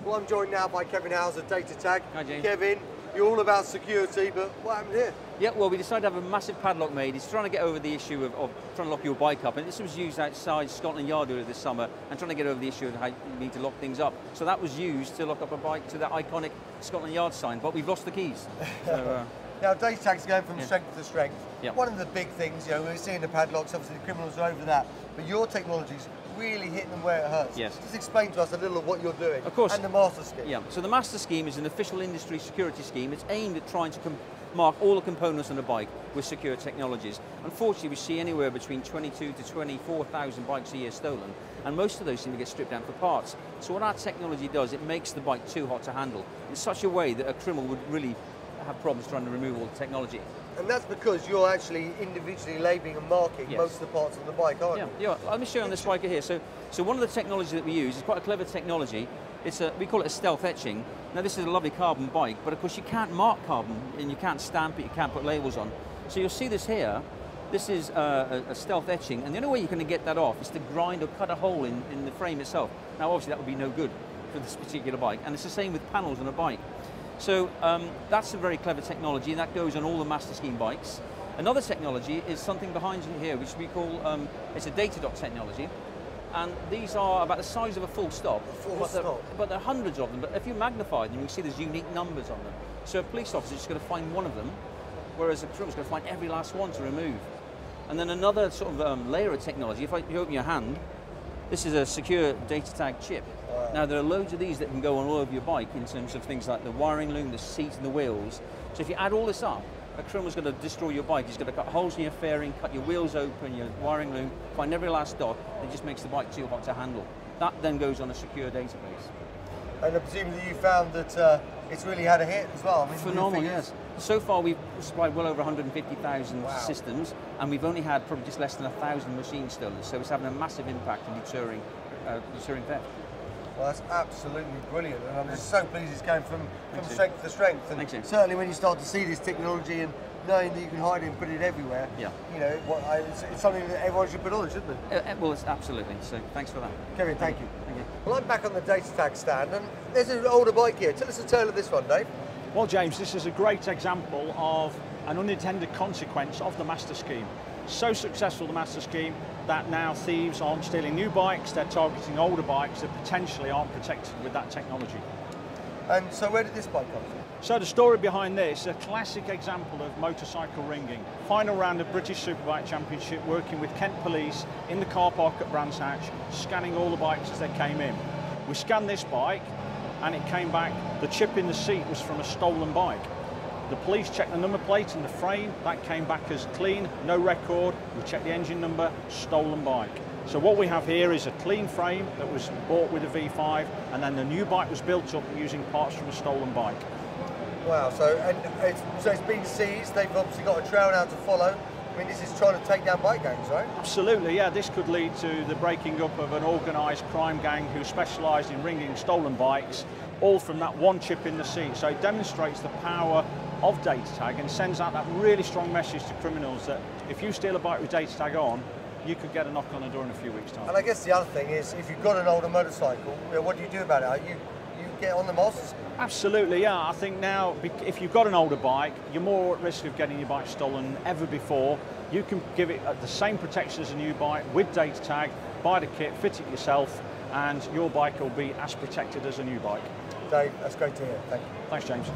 Well, I'm joined now by Kevin Howes at Datatag. Hi, James. Kevin, you're all about security, but what happened here? Yeah, well, we decided to have a massive padlock made. It's trying to get over the issue of trying to lock your bike up. And this was used outside Scotland Yard earlier this summer, and trying to get over the issue of how you need to lock things up. So that was used to lock up a bike to that iconic Scotland Yard sign, but we've lost the keys. So, now, Datatag's going from strength to strength. Yeah. One of the big things, we're seeing the padlocks, obviously the criminals are over that, but your technology's really hitting them where it hurts. Yes. Just explain to us a little of what you're doing. Of course. And the master scheme. Yeah, so the master scheme is an official industry security scheme. It's aimed at trying to mark all the components on a bike with secure technologies. Unfortunately, we see anywhere between 22 to 24,000 bikes a year stolen, and most of those seem to get stripped down for parts. So what our technology does, it makes the bike too hot to handle in such a way that a criminal would really have problems trying to remove all the technology. And that's because you're actually individually labelling and marking most of the parts of the bike, aren't you? Yeah, let me show you on this bike here. So one of the technology that we use is quite a clever technology. We call it a stealth etching. Now this is a lovely carbon bike, but of course you can't mark carbon and you can't stamp it, you can't put labels on. So you'll see this here. This is a stealth etching, and the only way you're going to get that off is to grind or cut a hole in the frame itself. Now obviously that would be no good for this particular bike, and it's the same with panels on a bike. So that's a very clever technology, and that goes on all the master scheme bikes. Another technology is something behind you here, which we call, it's a Datatag technology. And these are about the size of a full stop. But there are hundreds of them, but if you magnify them, you can see there's unique numbers on them. So a police officer is just going to find one of them, whereas a criminal is going to find every last one to remove. And then another sort of layer of technology, if you open your hand, this is a secure Datatag chip. Now there are loads of these that can go on all over your bike in terms of things like the wiring loom, the seat and the wheels. So if you add all this up, a criminal's going to destroy your bike. He's going to cut holes in your fairing, cut your wheels open, your wiring loom, find every last dot, and it just makes the bike too hot to handle. That then goes on a secure database. And presumably you found that it's really had a hit as well. I mean, phenomenal, yes. So far we've supplied well over 150,000 systems, and we've only had probably just less than 1,000 machines stolen, so it's having a massive impact in deterring theft. Well, that's absolutely brilliant, and I'm just so pleased it's going from strength to strength. And certainly when you start to see this technology and knowing that you can hide it and put it everywhere, it's something that everyone should put on, shouldn't it? Well, it's absolutely. So thanks for that. Kevin, thank you. Well, I'm back on the Datatag stand, and there's an older bike here. Tell us the tale of this one, Dave. Well, James, this is a great example of an unintended consequence of the master scheme. So successful, the master scheme, that now thieves aren't stealing new bikes, they're targeting older bikes that potentially aren't protected with that technology. And so where did this bike come from? So the story behind this, a classic example of motorcycle ringing. Final round of British Superbike Championship, working with Kent Police in the car park at Brands Hatch, scanning all the bikes as they came in. We scanned this bike and it came back, the chip in the seat was from a stolen bike. The police checked the number plate and the frame, that came back as clean, no record. We checked the engine number, stolen bike. So what we have here is a clean frame that was bought with a V5, and then the new bike was built up using parts from a stolen bike. Wow, so it's been seized, they've obviously got a trail now to follow. I mean, this is trying to take down bike gangs, right? Absolutely, yeah. This could lead to the breaking up of an organised crime gang who specialised in ringing stolen bikes, all from that one chip in the seat. So it demonstrates the power of Datatag and sends out that really strong message to criminals that if you steal a bike with Datatag on, you could get a knock on the door in a few weeks' time. And I guess the other thing is, if you've got an older motorcycle, what do you do about it? You get on the master scheme? Absolutely, yeah. I think now, if you've got an older bike, you're more at risk of getting your bike stolen than ever before. You can give it the same protection as a new bike with Datatag, buy the kit, fit it yourself, and your bike will be as protected as a new bike. Dave, that's great to hear. Thank you. Thanks, James.